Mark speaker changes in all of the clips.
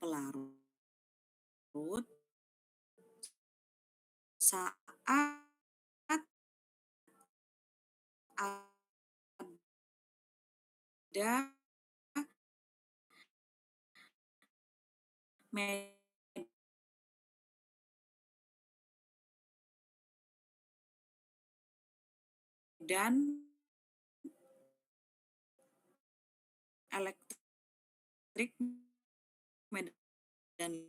Speaker 1: pelarut saat ada medan elektrik, medan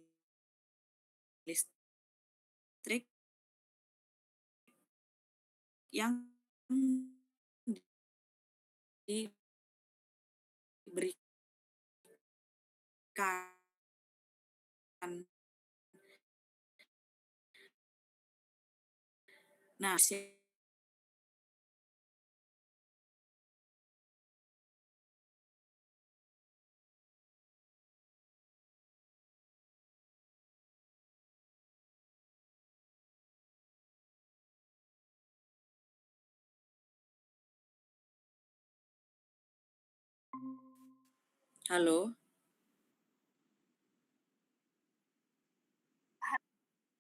Speaker 1: listrik yang diberikan. Nah, halo?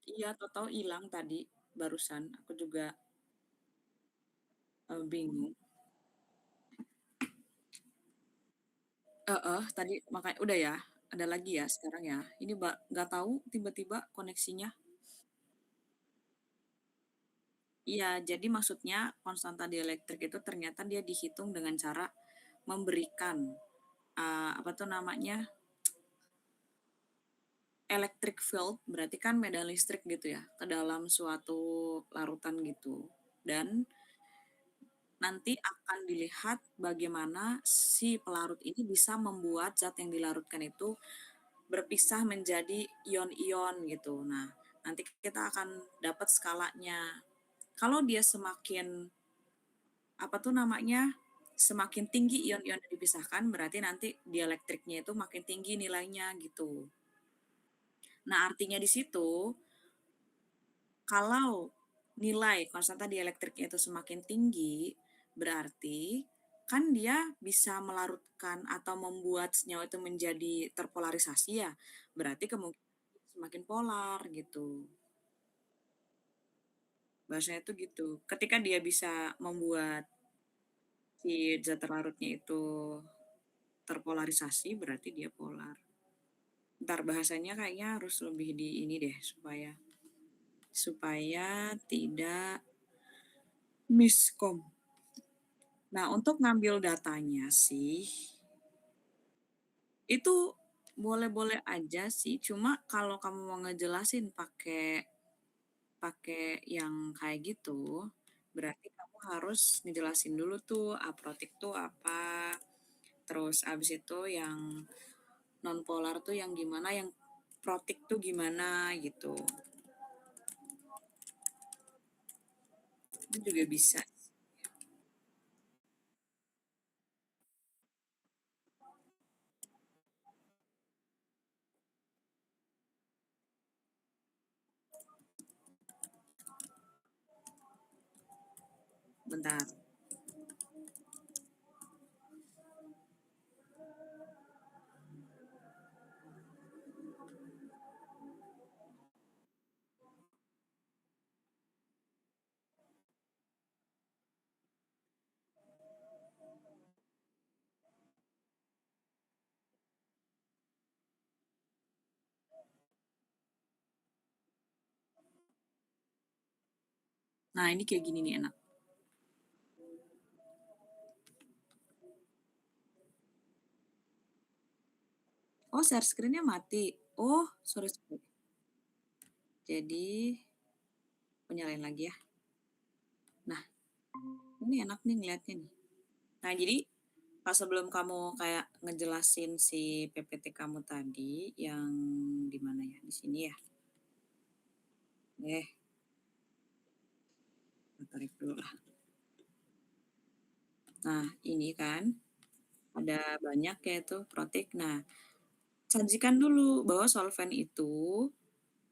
Speaker 1: Iya, tahu-tahu hilang tadi, barusan. Aku juga, bingung. Heeh, tadi udah ya? Ada lagi ya sekarang ya? Ini nggak tahu tiba-tiba koneksinya. Iya, jadi maksudnya konstanta dielektrik itu ternyata dia dihitung dengan cara memberikan, apa tuh namanya, electric field, berarti kan medan listrik gitu ya, ke dalam suatu larutan gitu. Dan nanti akan dilihat bagaimana si pelarut ini bisa membuat zat yang dilarutkan itu berpisah menjadi ion-ion gitu. Nah, nanti kita akan dapat skalanya. Kalau dia semakin, apa tuh namanya, semakin tinggi ion-ion yang dipisahkan, berarti nanti dielektriknya itu makin tinggi nilainya gitu. Nah, artinya di situ kalau nilai konstanta dielektriknya itu semakin tinggi, berarti kan dia bisa melarutkan atau membuat senyawa itu menjadi terpolarisasi ya, berarti kemungkinan semakin polar gitu. Bahasanya tuh gitu. Ketika dia bisa membuat si zat terlarutnya itu terpolarisasi, berarti dia polar. Ntar bahasanya kayaknya harus lebih di ini deh supaya supaya tidak miskom. Nah, untuk ngambil datanya sih, itu boleh-boleh aja sih, cuma kalau kamu mau ngejelasin pakai pakai yang kayak gitu, berarti kamu harus ngejelasin dulu tuh aprotik tuh apa, terus abis itu yang nonpolar tuh yang gimana, yang protik tuh gimana gitu. Itu juga bisa. Bentar. Nah, ini kayak gini nih enak. Oh, share screen-nya mati. Oh, sorry, sorry. Jadi, penyalain lagi ya. Nah, ini enak nih ngeliatnya nih. Nah, jadi pas sebelum kamu kayak ngejelasin si PPT kamu tadi yang di mana ya? Di sini ya. Eh, tarik dulu lah. Nah, ini kan ada banyak ya itu protik. Nah, sajikan dulu bahwa solvent itu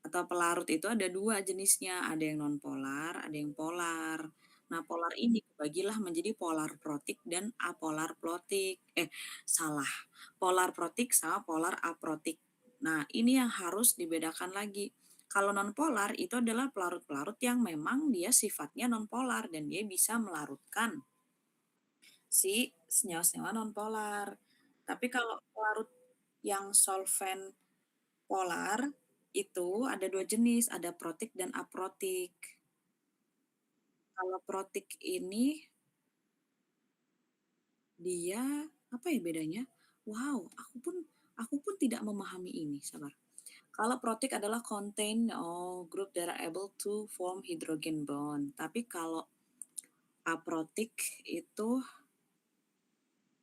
Speaker 1: atau pelarut itu ada dua jenisnya, ada yang nonpolar, ada yang polar. Nah, polar ini bagilah menjadi polar protik dan apolar protik. Salah. Polar protik sama polar aprotik. Nah, ini yang harus dibedakan lagi. Kalau nonpolar itu adalah pelarut-pelarut yang memang dia sifatnya nonpolar dan dia bisa melarutkan si senyawa-senyawa nonpolar. Tapi kalau pelarut yang solvent polar itu ada 2 jenis, ada protik dan aprotik. Kalau protik ini dia apa ya bedanya? Wow, aku pun tidak memahami ini, sabar. Kalau protik adalah contain group that are able to form hydrogen bond. Tapi kalau aprotik itu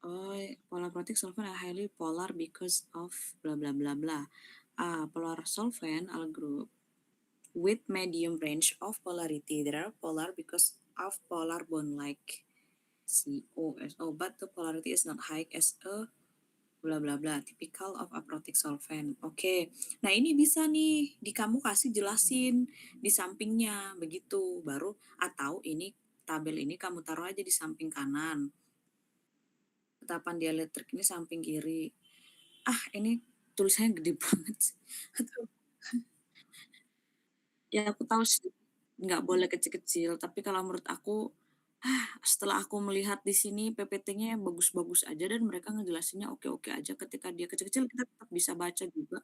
Speaker 1: polar protic solvent are highly polar because of blah blah blah blah. Polar solvent are group with medium range of polarity. They are polar because of polar bond like COSO, but the polarity is not high as a bla bla bla, typical of aprotic solvent. Oke, nah ini bisa nih di kamu kasih jelasin di sampingnya begitu, baru atau ini tabel ini kamu taruh aja di samping kanan. Tetapan dielektrik ini samping kiri. Ah, ini tulisannya gede banget. Aduh, ya aku tahu sih nggak boleh kecil-kecil, tapi kalau menurut aku setelah aku melihat di sini PPT-nya bagus-bagus aja dan mereka ngejelasinnya oke-oke aja, ketika dia kecil-kecil kita tetap bisa baca juga,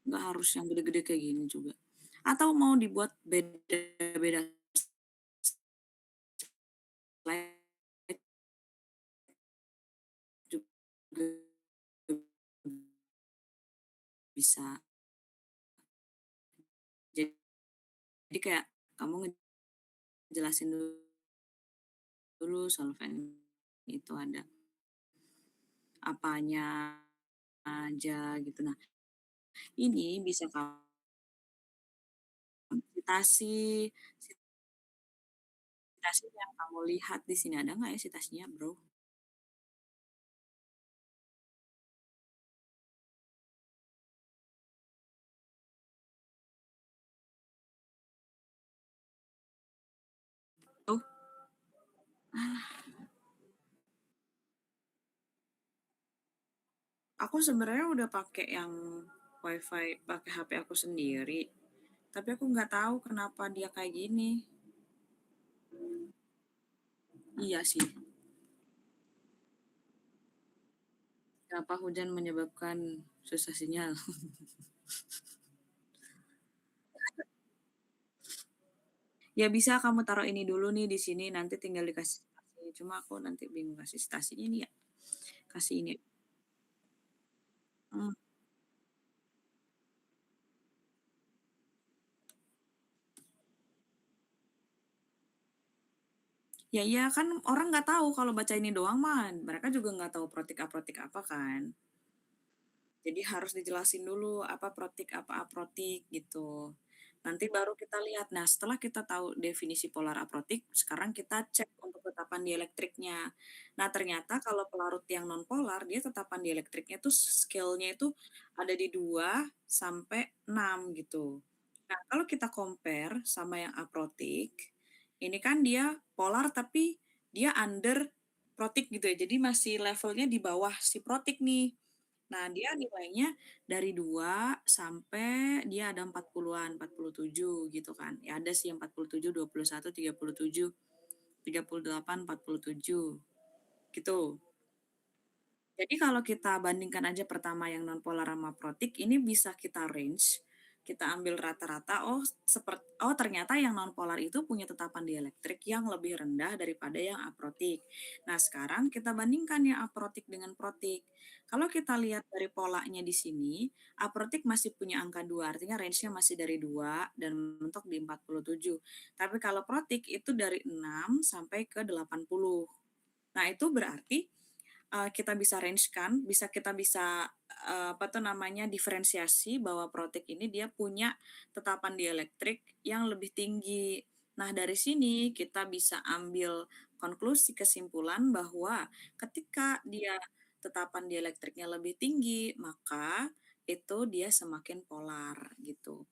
Speaker 1: nggak harus yang gede-gede kayak gini juga. Atau mau dibuat beda-beda slide juga bisa. Jadi kayak kamu ngejelasin dulu solvent itu ada apanya aja gitu. Nah, ini bisa kamu citasi, citasi yang kamu lihat di sini ada nggak ya citasinya, Bro? Tuh, aku sebenarnya udah pakai yang WiFi, pakai HP aku sendiri. Tapi aku nggak tahu kenapa dia kayak gini. Iya sih, kenapa hujan menyebabkan susah sinyal. Ya bisa kamu taruh ini dulu nih di sini, nanti tinggal dikasih stasi. Cuma aku nanti bingung kasih stasinya nih ya. Kasih ini. Hmm. Ya iya kan orang nggak tahu kalau baca ini doang mah, mereka juga nggak tahu protik apa kan. Jadi harus dijelasin dulu apa protik, apa aprotik gitu. Nanti baru kita lihat. Nah, setelah kita tahu definisi polar aprotik, sekarang kita cek untuk tetapan dielektriknya. Nah, ternyata kalau pelarut yang nonpolar, dia tetapan dielektriknya tuh scale-nya itu ada di 2 sampai 6 gitu. Nah, kalau kita compare sama yang aprotik, ini kan dia polar tapi dia under protik gitu ya. Jadi masih levelnya di bawah si protik nih. Nah, dia nilainya dari 2 sampai dia ada 40-an, 47 gitu kan. Ya ada sih yang 47, 21, 37, 38, 47 gitu. Jadi kalau kita bandingkan aja pertama yang nonpolar sama protik, ini bisa kita range, kita ambil rata-rata, oh ternyata yang nonpolar itu punya tetapan dielektrik yang lebih rendah daripada yang aprotik. Nah sekarang kita bandingkan yang aprotik dengan protik. Kalau kita lihat dari polanya di sini, aprotik masih punya angka 2, artinya range-nya masih dari 2 dan mentok di 47. Tapi kalau protik itu dari 6 sampai ke 80. Nah itu berarti kita bisa range kan, kita bisa, apa tuh namanya, diferensiasi bahwa protik ini dia punya tetapan dielektrik yang lebih tinggi. Nah, dari sini kita bisa ambil konklusi kesimpulan bahwa ketika dia tetapan dielektriknya lebih tinggi, maka itu dia semakin polar gitu.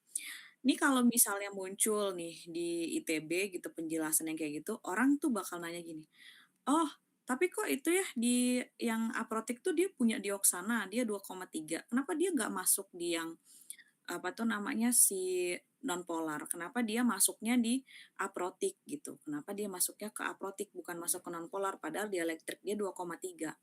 Speaker 1: Ini kalau misalnya muncul nih di ITB gitu penjelasan yang kayak gitu, orang tuh bakal nanya gini, "Oh, Tapi kok itu ya di yang aprotik tuh dia punya dioksana, dia 2,3. Kenapa dia nggak masuk di yang, apa tuh namanya, si nonpolar? Kenapa dia masuknya di aprotik gitu? Kenapa dia masuknya ke aprotik bukan masuk ke nonpolar padahal dielektrik dia 2,3.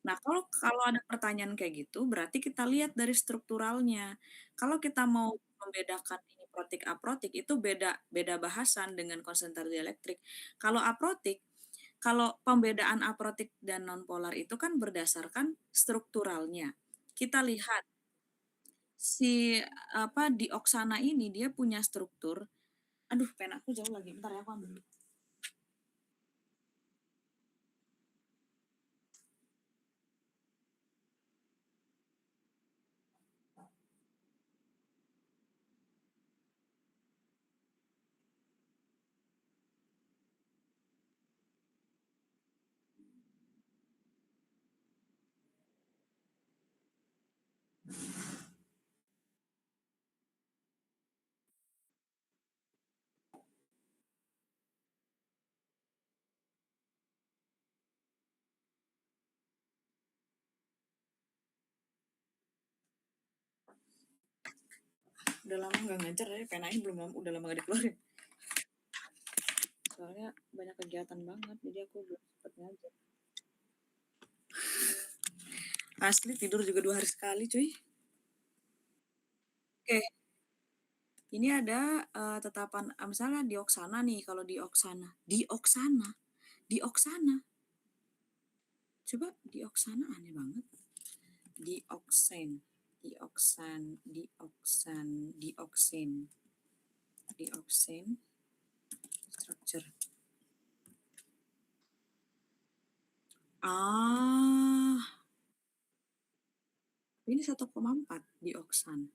Speaker 1: Nah, kalau kalau ada pertanyaan kayak gitu, berarti kita lihat dari strukturalnya. Kalau kita mau membedakan ini protik aprotik itu beda beda bahasan dengan konsentrasi elektrik. Kalau aprotik, kalau pembedaan aprotik dan nonpolar itu kan berdasarkan strukturalnya. Kita lihat si apa dioksana ini dia punya struktur. Aduh, pen aku jauh lagi. Bentar ya aku ambil. Udah lama nggak ngajar ya, penanya belum lama, udah lama nggak dikeluarin. Soalnya banyak kegiatan banget, jadi aku belum sempet ngajar. Asli tidur juga 2 hari sekali, cuy. Oke, ini ada tetapan misalnya dioksana nih, kalau dioksana. Coba dioksana aneh banget. Dioksen, dioksen structure. Ah, ini 1,4 dioksan.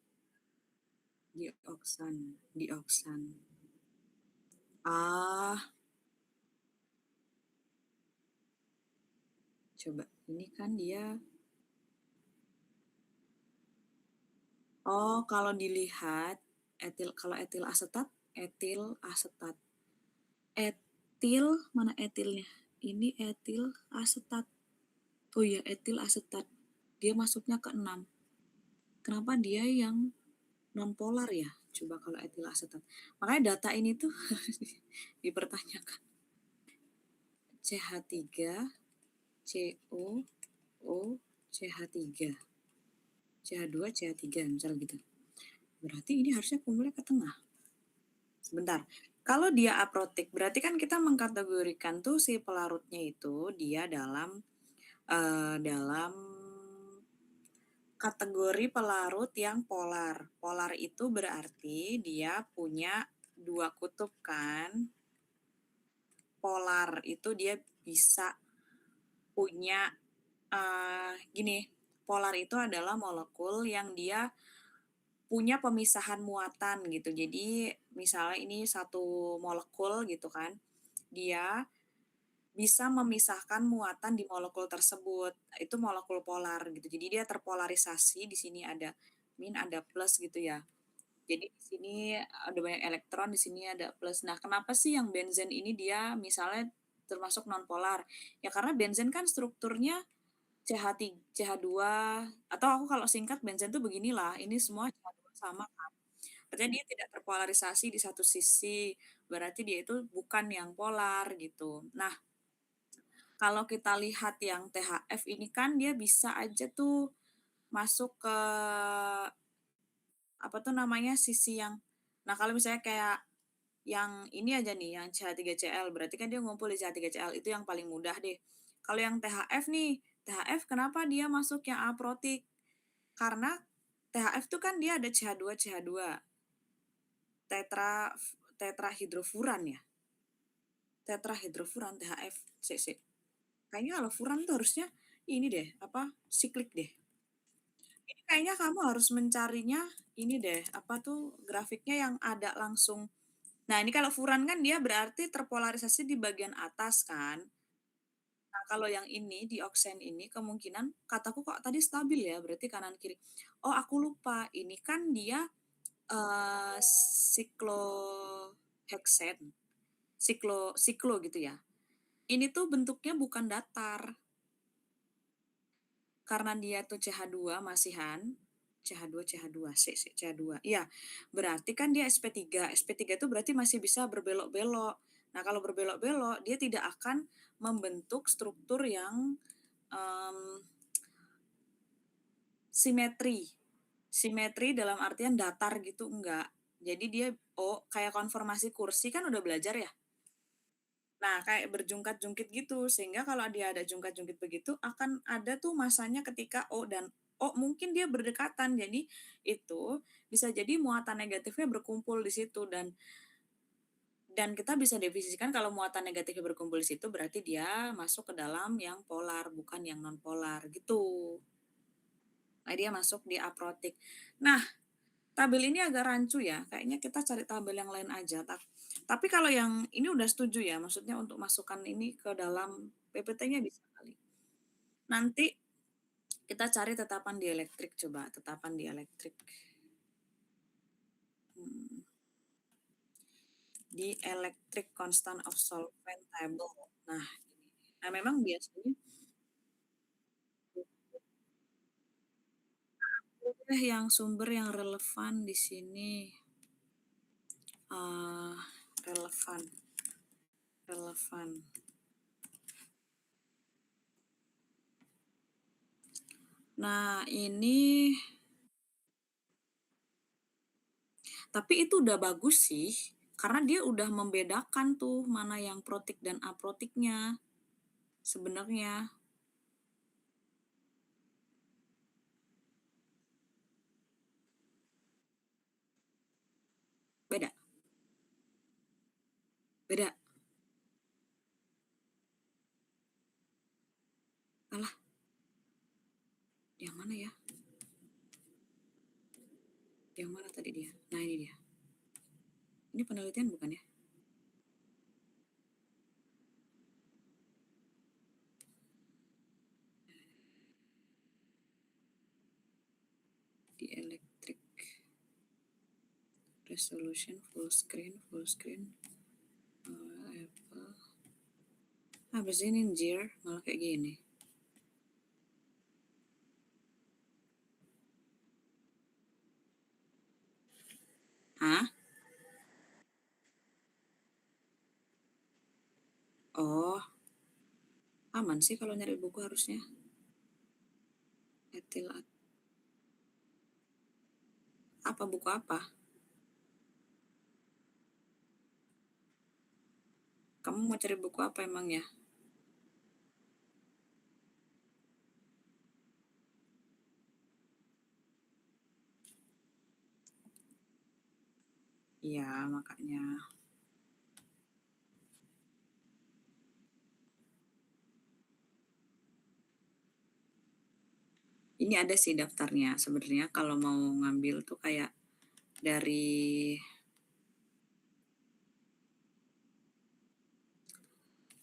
Speaker 1: Dioksan. Ah, coba ini kan dia. Oh, kalau dilihat kalau etil asetat. Etil, mana etilnya? Ini etil asetat. Oh iya, etil asetat. Dia masuknya ke 6. Kenapa dia yang nonpolar ya? Coba kalau etil asetat. Makanya data ini tuh dipertanyakan. CH3, CO, O, CH3. CH2, CH3, misalnya gitu. Berarti ini harusnya kumpulnya ke tengah. Sebentar. Kalau dia aprotik, berarti kan kita mengkategorikan tuh si pelarutnya itu dia dalam kategori pelarut yang polar. Polar itu berarti dia punya 2 kutub kan. Polar itu dia bisa punya gini, polar itu adalah molekul yang dia punya pemisahan muatan gitu. Jadi misalnya ini satu molekul gitu kan, dia bisa memisahkan muatan di molekul tersebut. Itu molekul polar gitu. Jadi dia terpolarisasi, di sini ada min, ada plus gitu ya. Jadi di sini ada banyak elektron, di sini ada plus. Nah, kenapa sih yang benzen ini dia misalnya termasuk nonpolar? Ya karena benzen kan strukturnya CH3, CH2, atau aku kalau singkat benzen tuh beginilah, ini semua CH2 sama kan. Artinya dia tidak terpolarisasi di satu sisi, berarti dia itu bukan yang polar gitu. Nah, kalau kita lihat yang THF ini kan dia bisa aja tuh masuk ke apa tuh namanya sisi yang, nah kalau misalnya kayak yang ini aja nih yang CH3Cl berarti kan dia ngumpul di CH3Cl itu yang paling mudah deh. Kalau yang THF nih, THF kenapa dia masuk yang aprotik? Karena THF tuh kan dia ada CH2 CH2 tetra tetrahidrofuran ya. Tetrahidrofuran THF. CC. Kayaknya kalau furan tuh harusnya ini deh, apa? Siklik deh. Ini kayaknya kamu harus mencarinya ini deh, apa tuh grafiknya yang ada langsung. Nah, ini kalau furan kan dia berarti terpolarisasi di bagian atas kan. Nah, kalau yang ini di oksen ini kemungkinan kataku kok tadi stabil ya, berarti kanan kiri. Oh, aku lupa. Ini kan dia sikloheksen. Siklo siklo gitu ya. Ini tuh bentuknya bukan datar, karena dia tuh CH2 masihan, CH2 CH2, CH2, iya, berarti kan dia sp3, sp3 itu berarti masih bisa berbelok-belok. Nah, kalau berbelok-belok, dia tidak akan membentuk struktur yang, mmm, simetri. Simetri dalam artian datar gitu, enggak. Jadi dia kayak konformasi kursi kan udah belajar ya? Nah, kayak berjungkat-jungkit gitu, sehingga kalau dia ada jungkat-jungkit begitu, akan ada tuh masanya ketika O dan O mungkin dia berdekatan. Jadi itu bisa jadi muatan negatifnya berkumpul di situ dan kita bisa definisikan kalau muatan negatifnya berkumpul di situ berarti dia masuk ke dalam yang polar, bukan yang non-polar, gitu. Nah, dia masuk di aprotik. Nah, tabel ini agak rancu ya, kayaknya kita cari tabel yang lain aja. Tapi kalau yang ini udah setuju ya, maksudnya untuk masukkan ini ke dalam PPT-nya bisa kali. Nanti kita cari tetapan dielektrik coba, tetapan dielektrik. Hmm, Dielectric constant of solvent table. Nah, ini. Nah, memang biasanya yang sumber yang relevan di sini. Ah, relevan, relevan. Nah, ini tapi itu udah bagus sih, karena dia udah membedakan tuh mana yang protik dan aprotiknya sebenarnya. Beda, beda. Alah, yang mana ya? Yang mana tadi dia? Nah, ini dia. Ini penelitian bukan ya? Di electric resolution full screen. Apple. Habis ini anjir, malah kayak gini. Hah? Oh, aman sih kalau nyari buku harusnya. Etil apa buku apa? Kamu mau cari buku apa emang ya? Iya, makanya. Ini ada sih daftarnya sebenarnya kalau mau ngambil tuh kayak dari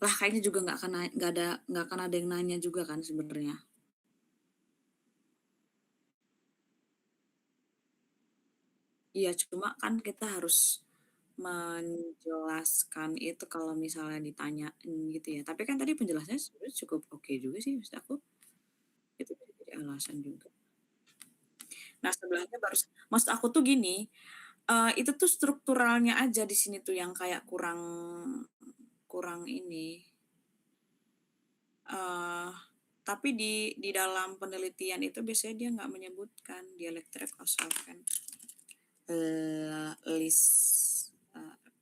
Speaker 1: lah kayaknya juga nggak akan ada yang nanya juga kan sebenarnya. Iya, cuma kan kita harus menjelaskan itu kalau misalnya ditanyain gitu ya. Tapi kan tadi penjelasannya sebenarnya cukup oke juga sih maksud aku, itu bisa jadi alasan juga. Nah, sebelahnya maksud aku tuh gini, itu tuh strukturalnya aja di sini tuh yang kayak kurang kurang ini, eee, tapi di dalam penelitian itu biasanya dia nggak menyebutkan dielectric or solvent, list,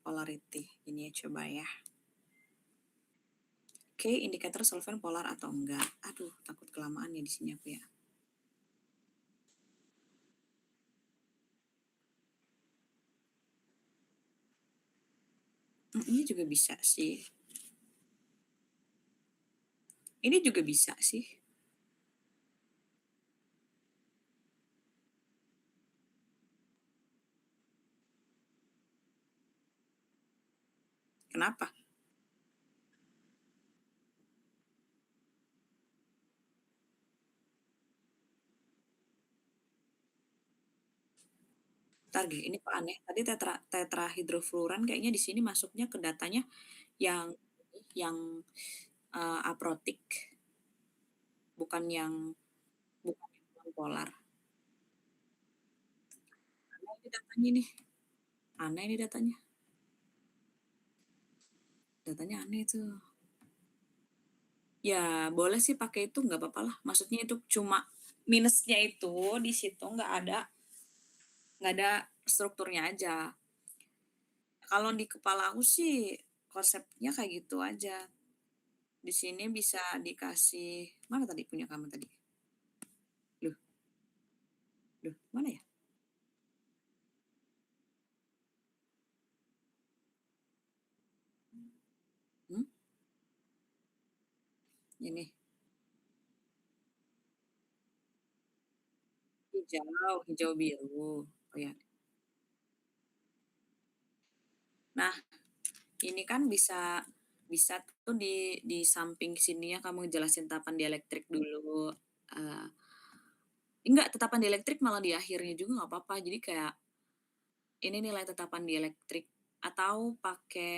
Speaker 1: polarity. Ini ya coba ya. Oke, indikator solvent polar atau enggak. Aduh, takut kelamaan ya di sini aku ya. Ini juga bisa sih. Ini juga bisa sih. Kenapa? Entar deh, ini kok aneh. Tadi tetrahidrofluoran kayaknya di sini masuknya ke datanya yang yang, aprotik, bukan yang nonpolar. Aneh ini datanya nih, aneh ini datanya. Datanya aneh tuh. Ya boleh sih pakai itu nggak papalah, maksudnya itu cuma minusnya itu di situ nggak ada strukturnya aja. Kalau di kepala aku sih konsepnya kayak gitu aja. Di sini bisa dikasih mana tadi punya kamu tadi? Loh loh mana ya? Mmm, ini, hijau hijau biru. Oh ya. Nah, ini kan bisa bisa tuh di samping sini ya kamu jelasin tahapan dielektrik dulu, eee, enggak, tetapan dielektrik malah di akhirnya juga nggak apa-apa. Jadi kayak, ini nilai tetapan dielektrik atau pakai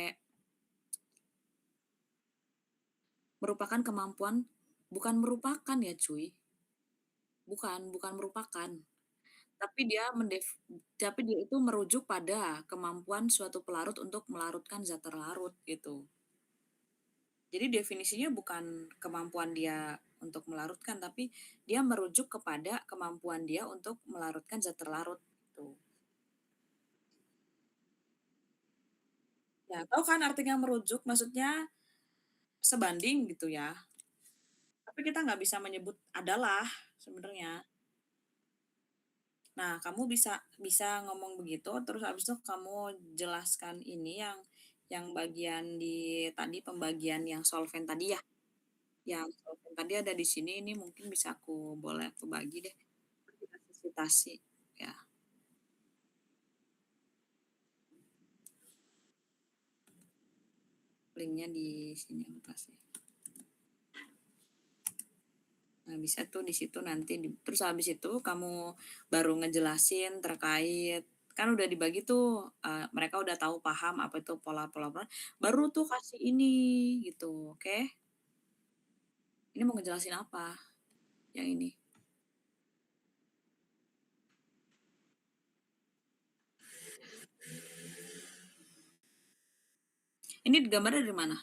Speaker 1: merupakan kemampuan bukan merupakan ya cuy, bukan merupakan, tapi dia itu merujuk pada kemampuan suatu pelarut untuk melarutkan zat terlarut gitu. Jadi definisinya bukan kemampuan dia untuk melarutkan, tapi dia merujuk kepada kemampuan dia untuk melarutkan zat terlarut, gitu. Ya, tahu kan artinya merujuk? Maksudnya sebanding gitu ya. Tapi kita nggak bisa menyebut adalah sebenarnya. Nah, kamu bisa bisa ngomong begitu, terus habis itu kamu jelaskan ini yang bagian di tadi pembagian yang solven tadi ya, yang solven tadi ada di sini, ini mungkin bisa boleh aku bagi deh. Dikasih citasi, ya, linknya di sini aku kasih. Nah, bisa tuh di situ nanti terus habis itu kamu baru ngejelasin terkait kan udah dibagi tuh, mereka udah tahu paham apa itu pola-pola baru tuh kasih ini gitu, oke? Ini mau ngejelasin apa yang ini? Ini gambarnya dari mana?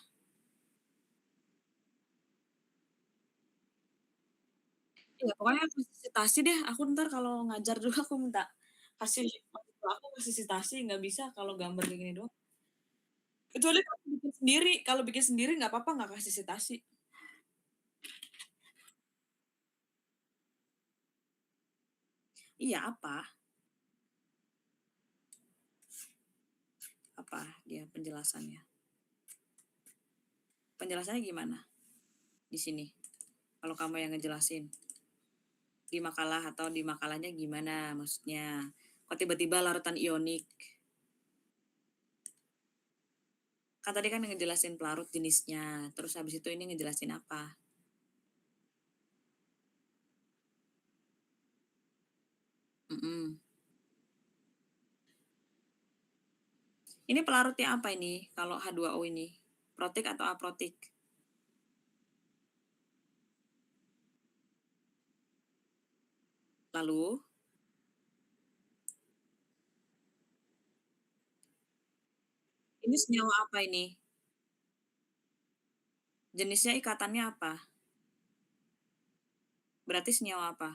Speaker 1: Iya, pokoknya kasih deh, aku ntar kalau ngajar juga aku minta kasih mahasiswa aku kasih citasi, nggak bisa kalau gambar kayak gini doang. Kecuali kalau bikin sendiri nggak apa-apa nggak kasih citasi. Iya, apa dia penjelasannya? Penjelasannya gimana di sini? Kalau kamu yang ngejelasin, di makalah atau di makalahnya gimana maksudnya? Kok tiba-tiba larutan ionik? Kan tadi kan ngejelasin pelarut jenisnya, terus habis itu ini ngejelasin apa? Mhm. Ini pelarutnya apa ini kalau H2O ini? Protik atau aprotik? Lalu, ini senyawa apa ini? Jenisnya ikatannya apa? Berarti senyawa apa?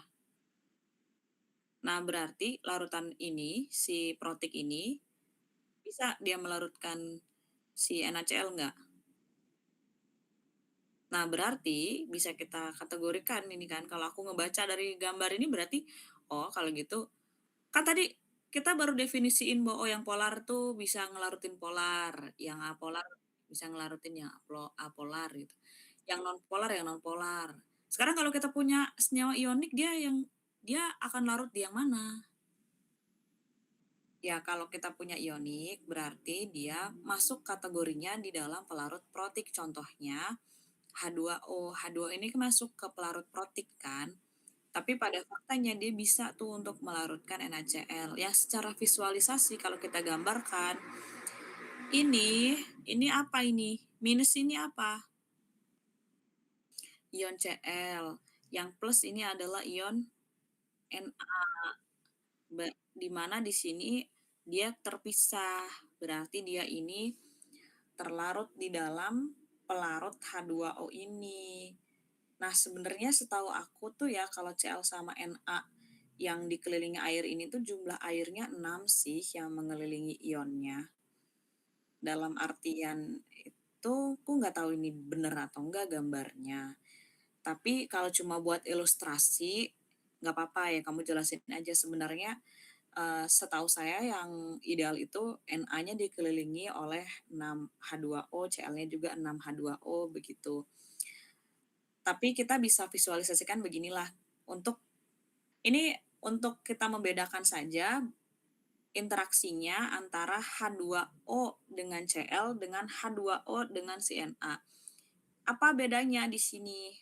Speaker 1: Nah, berarti larutan ini, si protik ini, bisa dia melarutkan si NaCl nggak? Nah, berarti bisa kita kategorikan ini kan, kalau aku ngebaca dari gambar ini berarti, oh kalau gitu kan tadi kita baru definisiin bahwa, oh yang polar tuh bisa ngelarutin polar, yang apolar bisa ngelarutin yang apolar gitu, yang non polar. Sekarang kalau kita punya senyawa ionik dia akan larut di yang mana? Ya kalau kita punya ionik berarti dia masuk kategorinya di dalam pelarut protik, contohnya H2O. H2O ini kan masuk ke pelarut protik kan, tapi pada faktanya dia bisa tuh untuk melarutkan NaCl. Ya secara visualisasi kalau kita gambarkan, ini apa ini? Minus ini apa? Ion Cl. Yang plus ini adalah ion Na, di mana di sini dia terpisah, berarti dia ini terlarut di dalam pelarut H2O ini. Nah, sebenarnya setahu aku tuh ya kalau Cl sama Na yang dikelilingi air ini tuh jumlah airnya 6 sih yang mengelilingi ionnya. Dalam artian itu aku nggak tahu ini bener atau enggak gambarnya. Tapi kalau cuma buat ilustrasi, nggak apa-apa ya kamu jelasin aja sebenarnya, setahu saya yang ideal itu Na-nya dikelilingi oleh 6 H2O, Cl-nya juga 6 H2O begitu. Tapi kita bisa visualisasikan beginilah, untuk ini untuk kita membedakan saja interaksinya antara H2O dengan Cl dengan H2O dengan si Na. Apa bedanya di sini?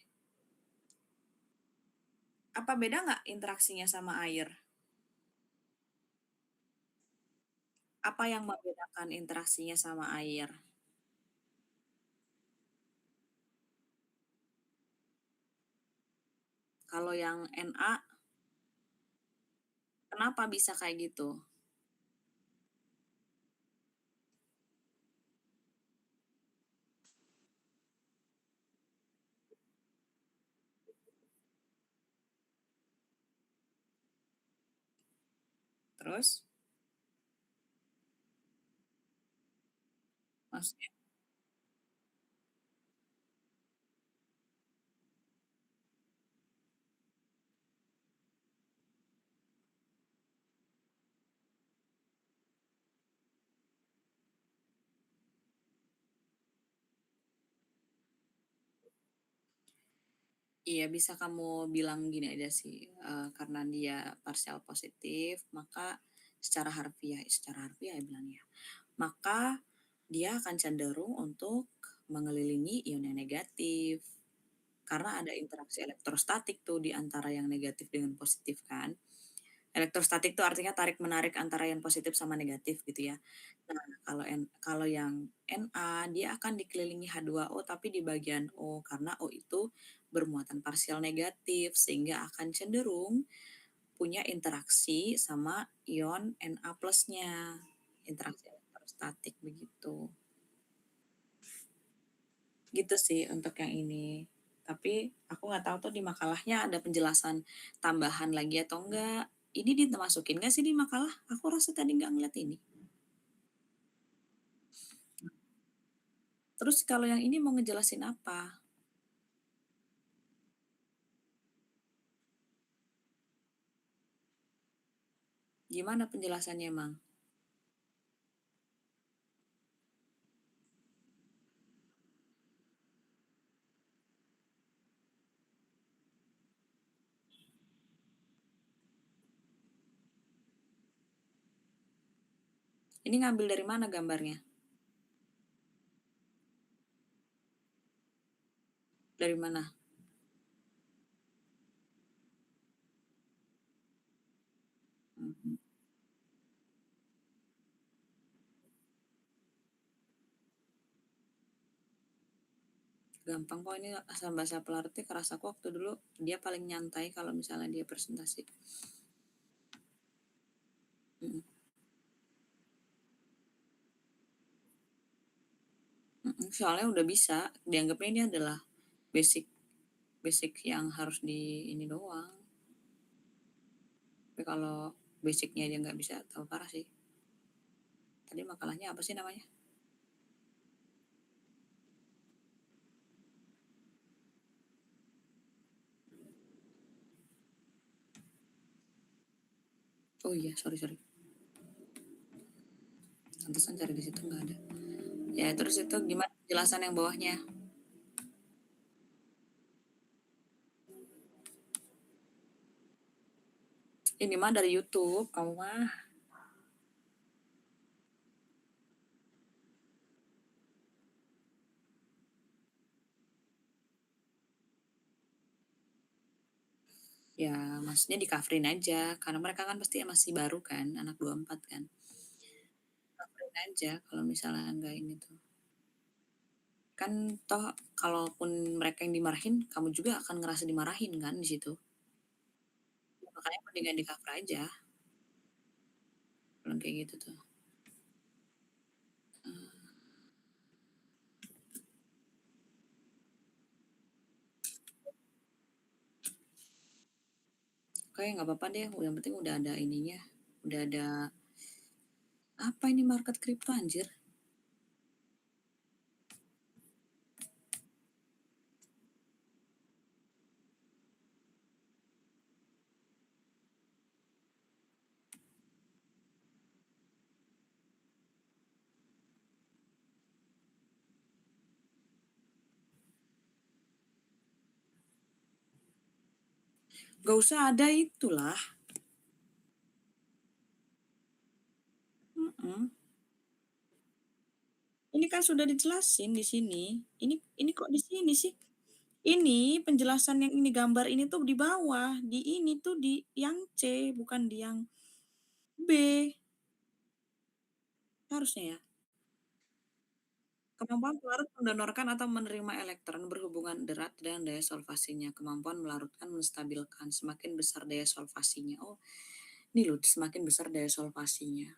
Speaker 1: Apa beda nggak interaksinya sama air? Apa yang membedakan interaksinya sama air? Kalau yang Na, kenapa bisa kayak gitu? Terus? Maksudnya iya bisa kamu bilang gini aja sih, karena dia partial positif, maka secara harfiah ya bilangnya, maka dia akan cenderung untuk mengelilingi ion yang negatif. Karena ada interaksi elektrostatik tuh di antara yang negatif dengan positif kan. Elektrostatik itu artinya tarik-menarik antara yang positif sama negatif gitu ya. Nah, kalau yang Na, dia akan dikelilingi H2O tapi di bagian O, karena O itu bermuatan parsial negatif, sehingga akan cenderung punya interaksi sama ion Na plusnya, interaksi elektrostatik begitu. Gitu sih untuk yang ini. Tapi aku nggak tahu tuh di makalahnya ada penjelasan tambahan lagi atau enggak. Ini dimasukin nggak sih di makalah? Aku rasa tadi nggak ngeliat ini. Terus kalau yang ini mau ngejelasin apa? Gimana penjelasannya, Mang? Ini ngambil dari mana gambarnya? Dari mana? Mhm. Gampang kok ini asal bahasa pelarutnya kerasa aku waktu dulu dia paling nyantai kalau misalnya dia presentasi. Mhm, mhm, soalnya udah bisa, dianggapnya ini adalah basic basic yang harus di ini doang. Tapi kalau basicnya aja nggak bisa, tahu parah sih. Tadi makalahnya apa sih namanya? Oh iya, sorry sorry. Pantesan cari di situ nggak ada. Ya terus itu gimana penjelasan yang bawahnya? Ini mah dari YouTube, kamu mah. Ya maksudnya di coverin aja, karena mereka kan pasti masih baru kan, anak 24 kan. Coverin aja kalau misalnya nggak ini tuh. kan toh kalaupun mereka yang dimarahin, kamu juga akan ngerasa dimarahin kan di situ. Makanya mendingan di-cover aja, kalau kayak gitu tuh. Kayak nggak apa-apa deh, yang penting udah ada ininya, udah ada apa ini market kripto anjir? Gak usah ada itulah. Mhm. Ini kan sudah dijelasin di sini. Ini kok di sini sih? Ini penjelasan yang ini gambar ini tuh di bawah, di ini tuh di yang C, bukan di yang B, harusnya ya. Kemampuan pelarut mendonorkan atau menerima elektron berhubungan erat dengan daya solvasinya. Kemampuan melarutkan menstabilkan, semakin besar daya solvasinya. Oh, ini loh semakin besar daya solvasinya.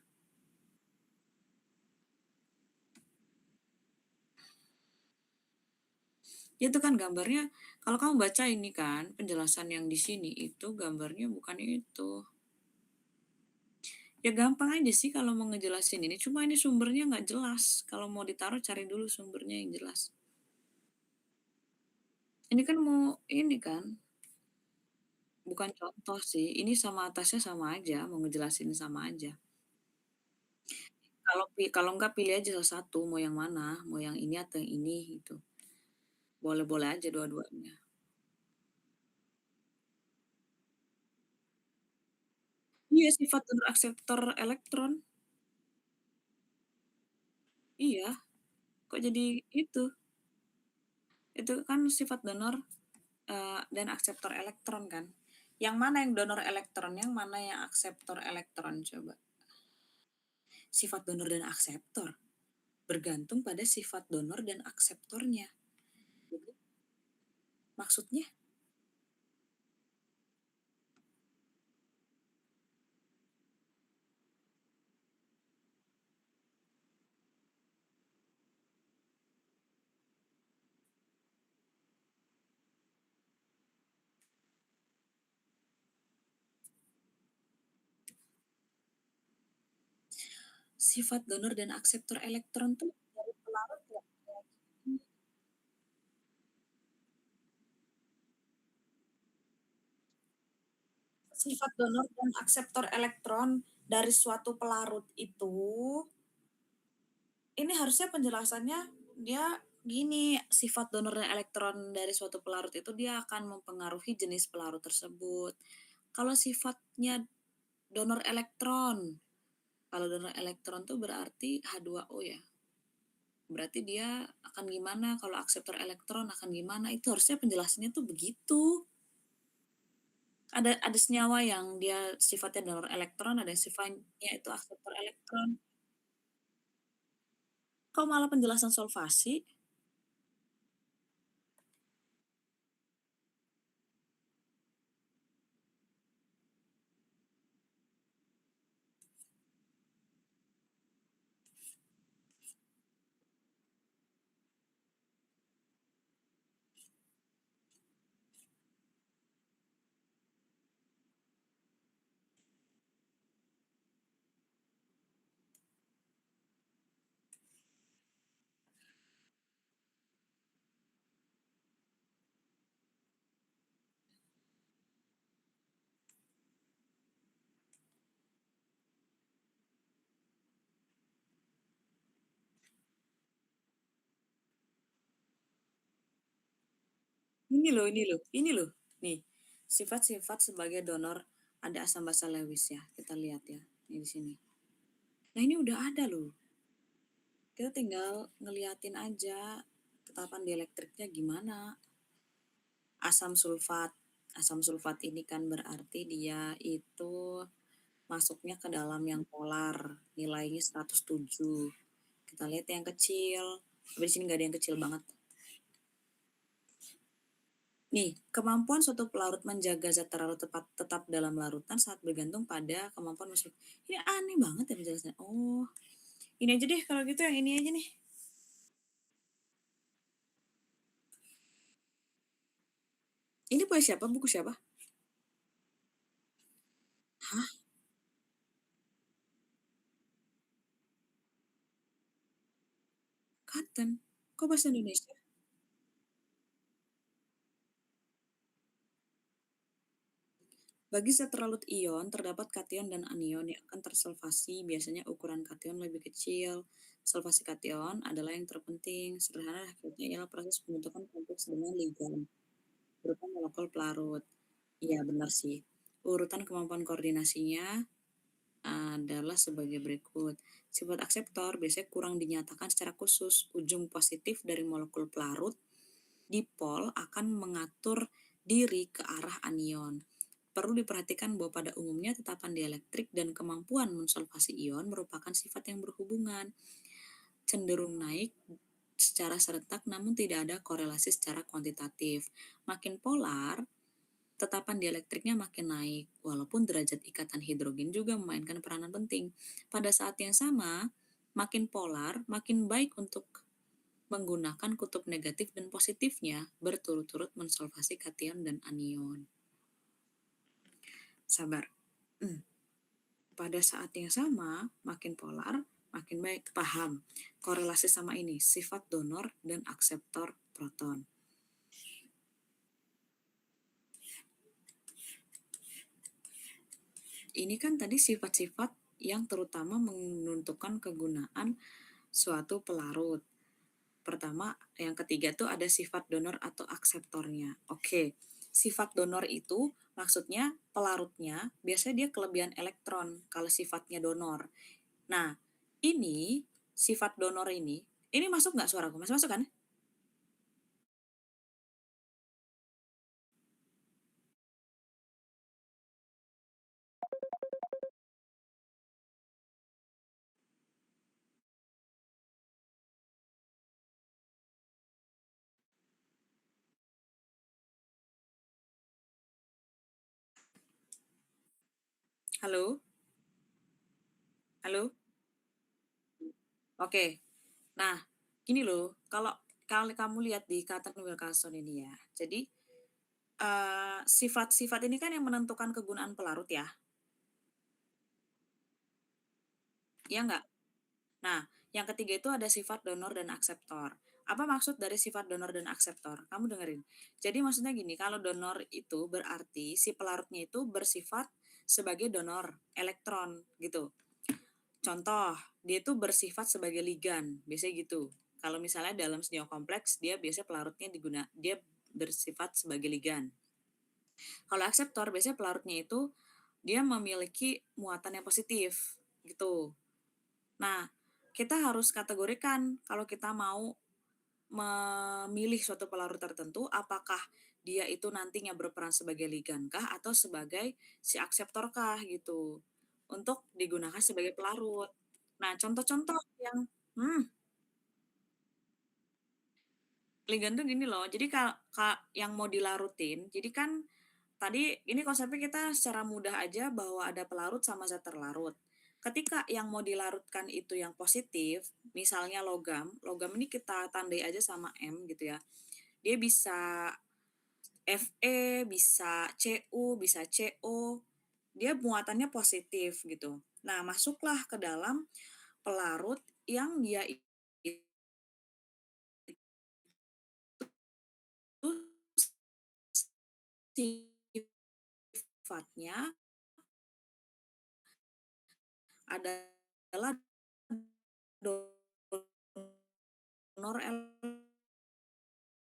Speaker 1: Ya itu kan gambarnya, kalau kamu baca ini kan, penjelasan yang di sini itu gambarnya bukan itu. Ya gampang aja sih kalau mau ngejelasin ini, cuma ini sumbernya nggak jelas. Kalau mau ditaruh cari dulu sumbernya yang jelas. Ini kan mau ini kan, bukan contoh sih, ini sama atasnya sama aja, mau ngejelasin sama aja. Kalau enggak pilih aja salah satu, mau yang mana, mau yang ini atau yang ini gitu. Boleh-boleh aja dua-duanya. Iya, sifat donor akseptor elektron. Iya, kok jadi itu? Itu kan sifat donor, dan akseptor elektron kan. Yang mana yang donor elektron, yang mana yang akseptor elektron coba? Sifat donor dan akseptor, bergantung pada sifat donor dan akseptornya. Jadi maksudnya sifat donor dan akseptor elektron tuh dari pelarut nggak kayak gini. Sifat donor dan akseptor elektron dari suatu pelarut itu, ini harusnya penjelasannya dia gini, sifat donor dan elektron dari suatu pelarut itu dia akan mempengaruhi jenis pelarut tersebut. Kalau sifatnya donor elektron, kalau donor elektron tuh berarti H2O ya. Berarti dia akan gimana, kalau akseptor elektron akan gimana, itu harusnya penjelasannya tuh begitu. Ada senyawa yang dia sifatnya donor elektron, ada yang sifatnya itu akseptor elektron. Kok malah penjelasan solvasi? Ini loh, nih, sifat-sifat sebagai donor ada asam basa Lewis ya, kita lihat ya, ini di sini. Nah ini udah ada loh, kita tinggal ngeliatin aja tetapan dielektriknya gimana. Asam sulfat ini kan berarti dia itu masuknya ke dalam yang polar, nilainya 107. Kita lihat yang kecil, Tapi di sini nggak ada yang kecil banget. Nih, kemampuan suatu pelarut menjaga zat terlarut tetap dalam larutan saat bergantung pada kemampuan mesin. Ini aneh banget ya penjelasannya. Oh, ini aja deh kalau gitu yang ini aja nih. Ini punya siapa? Buku siapa? Hah? Cotton? Kok bahasa Indonesia? Bagi zat terlarut ion, terdapat kation dan anion yang akan tersolvasi. Biasanya ukuran kation lebih kecil. Solvasi kation adalah yang terpenting. Sederhana hakikatnya ialah proses pembentukan kompleks dengan ligan berupa molekul pelarut. Iya, benar sih. Urutan kemampuan koordinasinya adalah sebagai berikut. Sifat akseptor biasanya kurang dinyatakan secara khusus. Ujung positif dari molekul pelarut dipol akan mengatur diri ke arah anion. Perlu diperhatikan bahwa pada umumnya tetapan dielektrik dan kemampuan mensolvasi ion merupakan sifat yang berhubungan, cenderung naik secara serentak namun tidak ada korelasi secara kuantitatif. Makin polar, tetapan dielektriknya makin naik, walaupun derajat ikatan hidrogen juga memainkan peranan penting. Pada saat yang sama, makin polar, makin baik untuk menggunakan kutub negatif dan positifnya berturut-turut mensolvasi kation dan anion. Sabar. Pada saat yang sama, makin polar, makin baik. Paham. Korelasi sama ini, sifat donor dan akseptor proton. Ini kan tadi sifat-sifat yang terutama menentukan kegunaan suatu pelarut. Pertama, yang ketiga tuh ada sifat donor atau akseptornya. Oke, sifat donor itu maksudnya pelarutnya biasanya dia kelebihan elektron kalau sifatnya donor. Nah, ini sifat donor ini masuk nggak suaraku? Masih masuk kan? Halo? Halo? Oke. Nah, gini loh, kalau kalau kamu lihat di Cotton Wilkinson ini ya, jadi sifat-sifat ini kan yang menentukan kegunaan pelarut ya, iya nggak? Nah, yang ketiga itu ada sifat donor dan akseptor. Apa maksud dari sifat donor dan akseptor? Kamu dengerin. Jadi maksudnya gini, kalau donor itu berarti si pelarutnya itu bersifat sebagai donor elektron gitu. Contoh, dia itu bersifat sebagai ligan, biasanya gitu. Kalau misalnya dalam senyawa kompleks, dia biasanya pelarutnya dia bersifat sebagai ligan. Kalau akseptor, biasanya pelarutnya itu dia memiliki muatan yang positif gitu. Nah, kita harus kategorikan kalau kita mau memilih suatu pelarut tertentu, apakah dia itu nantinya berperan sebagai ligan kah atau sebagai si akseptor kah gitu, untuk digunakan sebagai pelarut. Nah, contoh-contoh yang ligan tuh gini loh, jadi yang mau dilarutin, jadi kan tadi ini konsepnya kita secara mudah aja bahwa ada pelarut sama zat terlarut. Ketika yang mau dilarutkan itu yang positif, misalnya logam, logam ini kita tandai aja sama M gitu ya. Dia bisa Fe, bisa Cu, bisa Co. Dia muatannya positif gitu. Nah, masuklah ke dalam pelarut yang dia itu sifatnya adalah donor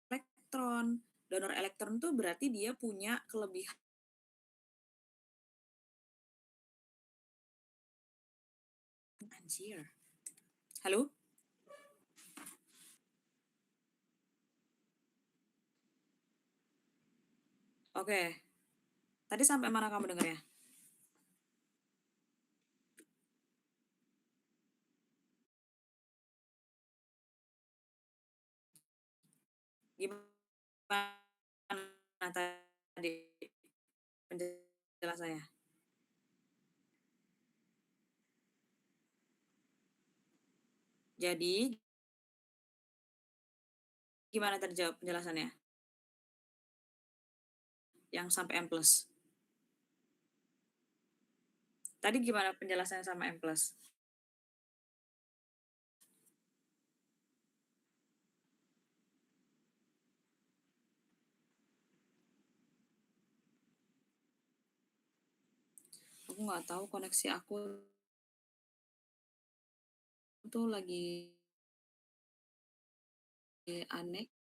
Speaker 1: elektron. Donor elektron tuh berarti dia punya kelebihan. Anjir. Halo? Oke. Tadi sampai mana kamu dengarnya? Gimana tadi penjelasannya? Jadi gimana tadi jawab penjelasannya? Yang sampai M+? Tadi gimana penjelasannya sama M+? Aku nggak tahu koneksi aku tuh lagi aneh.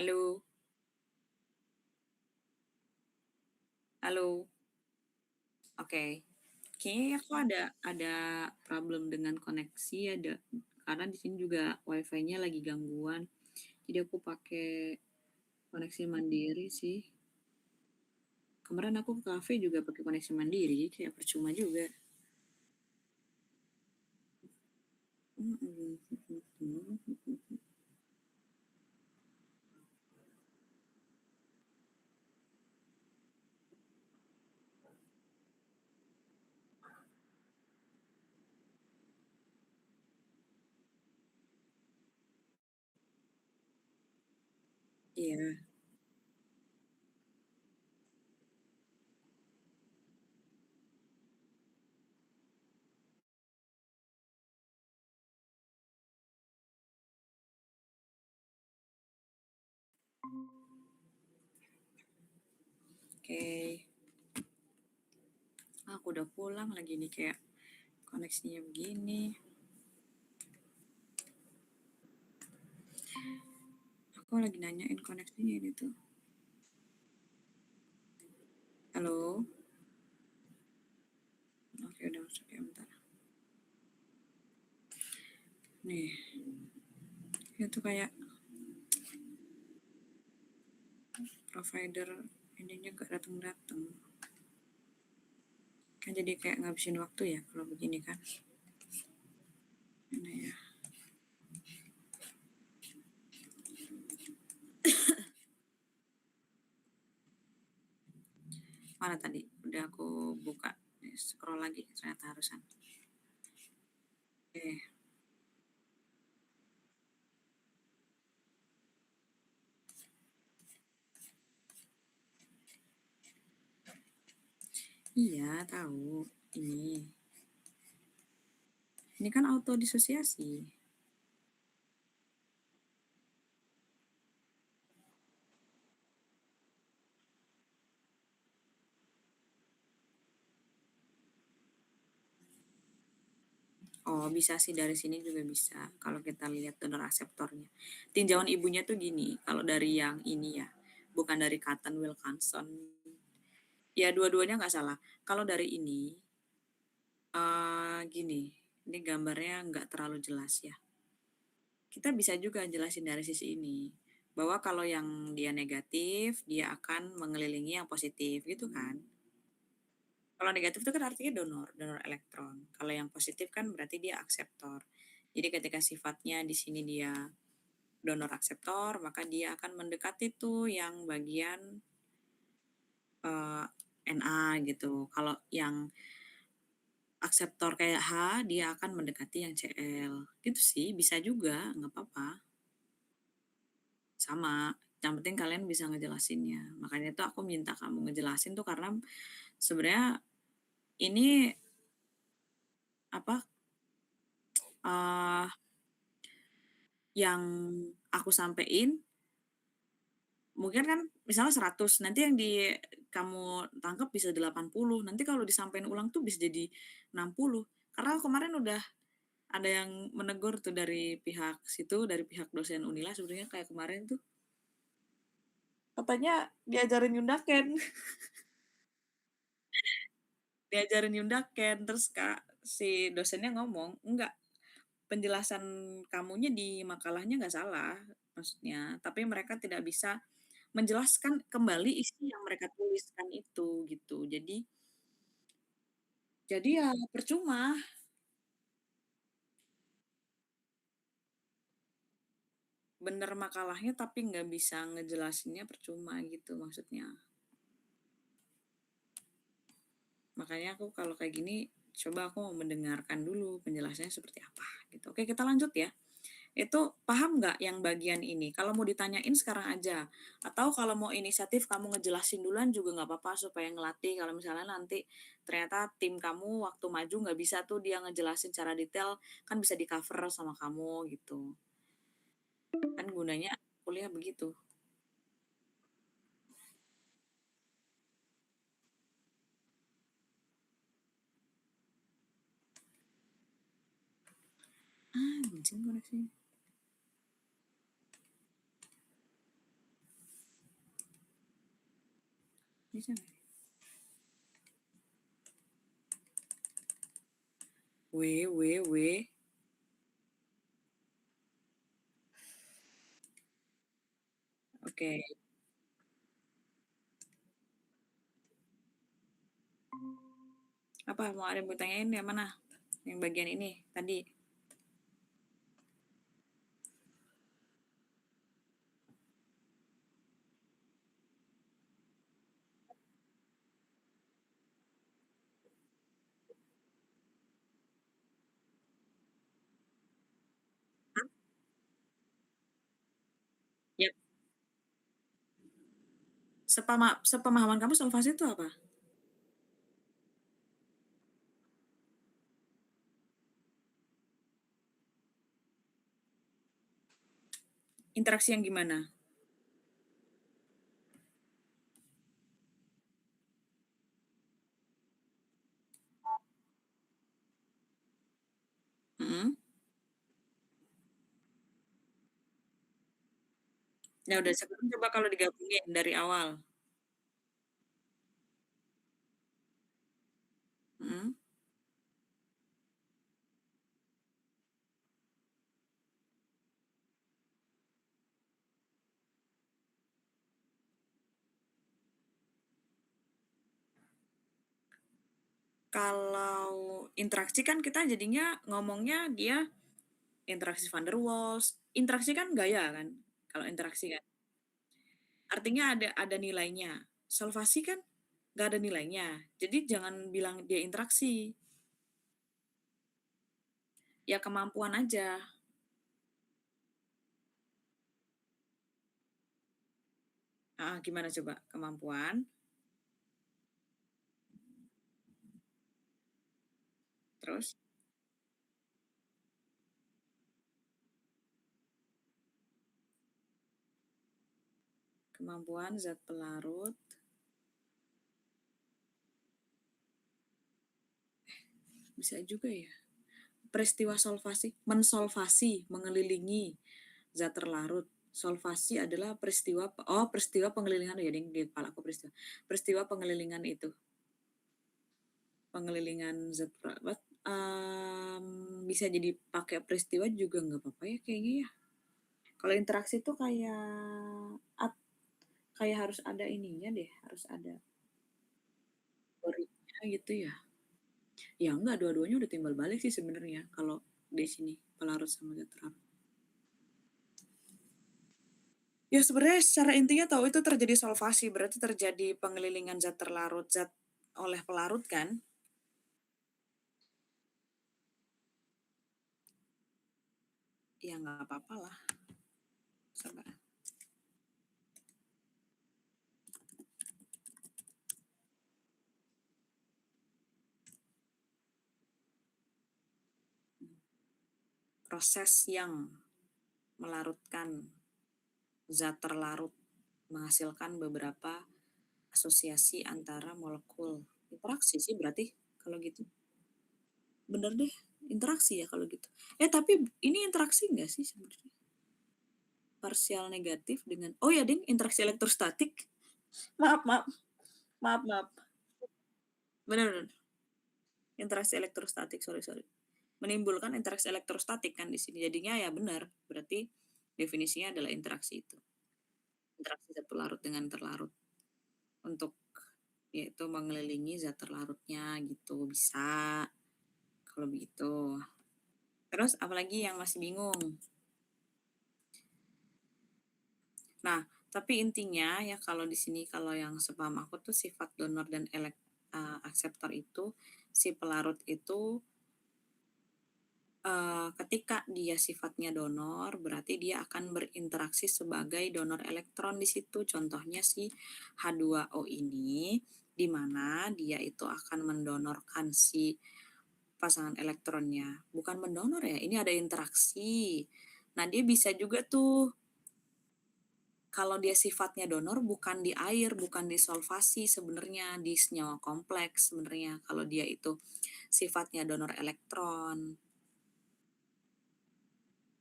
Speaker 1: Halo? Halo? Oke. Kayaknya aku ada problem dengan koneksi, karena di sini juga WiFi-nya lagi gangguan. Jadi aku pakai koneksi mandiri sih. Kemarin aku ke kafe juga pakai koneksi mandiri, jadi kayak percuma juga. Mhm. Iya, oke. Aku udah pulang lagi nih kayak koneksinya begini. Aku lagi nanyain koneksinya ini tuh. Halo? Oke, udah masuk ya, bentar. Nih, itu kayak provider ininya gak datang-datang. Kan jadi kayak ngabisin waktu ya kalau begini kan. Mana ya? Mana tadi? Udah aku buka. Scroll lagi ternyata harusan. Oke. Iya, tahu. Ini. Ini kan auto disosiasi. Oh, bisa sih dari sini juga bisa. Kalau kita lihat donor reseptornya. Tinjauan ibunya tuh gini, kalau dari yang ini ya, bukan dari Cotton Wilkinson. Ya, dua-duanya nggak salah. Kalau dari ini, gini, ini gambarnya nggak terlalu jelas ya. Kita bisa juga jelasin dari sisi ini, bahwa kalau yang dia negatif, dia akan mengelilingi yang positif gitu kan. Kalau negatif itu kan artinya donor, donor elektron. Kalau yang positif kan berarti dia akseptor. Jadi ketika sifatnya di sini dia donor akseptor, maka dia akan mendekati tuh yang bagian, eee, Na gitu. Kalau yang akseptor kayak H, dia akan mendekati yang Cl. Gitu sih, bisa juga, nggak apa-apa. Sama, yang penting kalian bisa ngejelasinnya. Makanya tuh aku minta kamu ngejelasin tuh karena sebenarnya ini, apa, eee, yang aku sampein mungkin kan misalnya 100, nanti yang kamu tangkep bisa 80, nanti kalau disampein ulang tuh bisa jadi 60. Karena kemarin udah ada yang menegur tuh dari pihak situ, dari pihak dosen Unila sebenarnya kayak kemarin tuh, katanya diajarin Yundaken, diajarin Yundaken, terus si dosennya ngomong, "Enggak, penjelasan kamunya di makalahnya nggak salah, maksudnya, tapi mereka tidak bisa menjelaskan kembali isi yang mereka tuliskan itu," gitu. Jadi ya percuma, bener makalahnya tapi nggak bisa ngejelasinnya percuma gitu maksudnya. Makanya aku kalau kayak gini, coba aku mau mendengarkan dulu penjelasannya seperti apa gitu. Oke, kita lanjut ya. Itu paham nggak yang bagian ini? Kalau mau ditanyain sekarang aja, atau kalau mau inisiatif kamu ngejelasin duluan juga nggak apa-apa supaya ngelatih kalau misalnya nanti ternyata tim kamu waktu maju nggak bisa tuh dia ngejelasin secara detail, kan bisa di-cover sama kamu gitu. Kan gunanya kuliah begitu. Ah, anjing koneksi. Bisa nggak? W. Oke. Apa mau ada yang mau tanyain yang mana? Yang bagian ini tadi. Ya, sepemahaman kamu solvasi itu apa? Interaksi yang gimana? Mhm. Ya udah sekarang coba kalau digabungin dari awal. Mhm. Kalau interaksi kan kita jadinya ngomongnya dia interaksi van der Waals, interaksi kan gaya kan, kalau interaksi kan. Artinya ada nilainya. Solvasi kan nggak ada nilainya, jadi jangan bilang dia interaksi, ya kemampuan aja. Heeh, gimana coba kemampuan, terus kemampuan zat pelarut, bisa juga ya. Peristiwa solvasi, mensolvasi, mengelilingi zat terlarut. Solvasi adalah peristiwa pengelilingan ya di kepala aku peristiwa. Peristiwa pengelilingan itu. Pengelilingan zat terlarut bisa jadi pakai peristiwa juga nggak apa-apa ya kayaknya ya. Kalau interaksi tuh kayak harus ada ininya deh, harus ada teorinya gitu ya. Ya enggak, dua-duanya udah timbal balik sih sebenarnya kalau di sini pelarut sama zat terlarut. Ya sebenarnya secara intinya tahu itu terjadi solvasi, berarti terjadi pengelilingan zat terlarut, zat oleh pelarut kan? Ya nggak apa-apalah, sabar. Proses yang melarutkan zat terlarut menghasilkan beberapa asosiasi antara molekul. Interaksi sih berarti kalau gitu. Bener deh, interaksi ya kalau gitu. Tapi ini interaksi nggak sih sebenarnya? Parsial negatif dengan oh ya ding, interaksi elektrostatik. Maaf maaf, maaf maaf. Bener bener, interaksi elektrostatik, sorry sorry. Menimbulkan interaksi elektrostatik kan di sini. Jadinya ya benar, berarti definisinya adalah interaksi itu. Interaksi zat pelarut dengan terlarut untuk yaitu mengelilingi zat terlarutnya gitu, bisa kalau begitu. Terus apalagi yang masih bingung? Nah, tapi intinya ya kalau di sini kalau yang sepaham aku tuh sifat donor dan akseptor itu, si pelarut itu, ketika dia sifatnya donor, berarti dia akan berinteraksi sebagai donor elektron di situ. Contohnya si H2O ini, di mana dia itu akan mendonorkan si pasangan elektronnya. Bukan mendonor ya, ini ada interaksi. Nah, dia bisa juga tuh kalau dia sifatnya donor bukan di air, bukan disolvasi sebenarnya di senyawa kompleks sebenarnya kalau dia itu sifatnya donor elektron.